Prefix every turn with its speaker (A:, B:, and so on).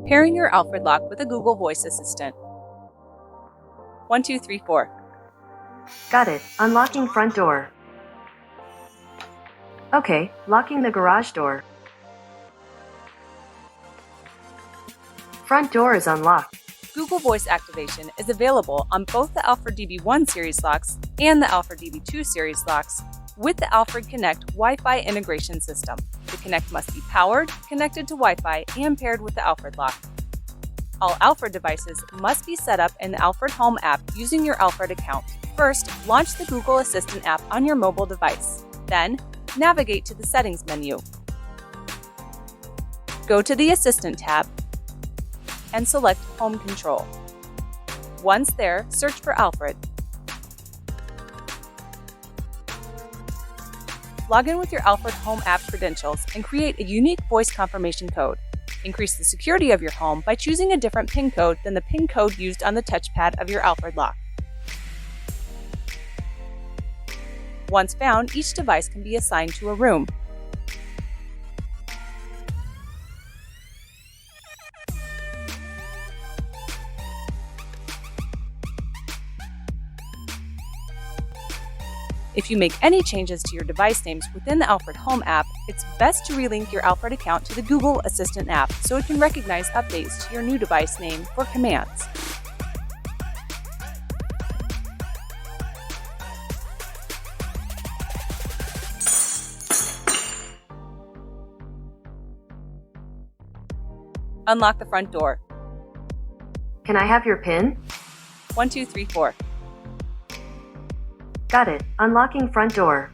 A: Pairing your Alfred lock with a Google Voice Assistant. 1, 2, 3, 4.
B: Got it. Unlocking front door. Okay, locking the garage door. Front door is unlocked.
A: Google Voice activation is available on both the Alfred DB1 series locks and the Alfred DB2 series locks with the Alfred Connect Wi-Fi integration system. The Connect must be powered, connected to Wi-Fi, and paired with the Alfred lock. All Alfred devices must be set up in the Alfred Home App using your Alfred account. First, launch the Google Assistant app on your mobile device. Then, navigate to the Settings menu. Go to the Assistant tab and select Home Control. Once there, search for Alfred. Log in with your Alfred Home App credentials and create a unique voice confirmation code. Increase the security of your home by choosing a different PIN code than the PIN code used on the touchpad of your Alfred lock. Once found, each device can be assigned to a room. If you make any changes to your device names within the Alfred Home app, it's best to relink your Alfred account to the Google Assistant app so it can recognize updates to your new device name for commands. Unlock the front door.
B: Can I have your PIN?
A: 1, 2, 3, 4.
B: Got it. Unlocking front door.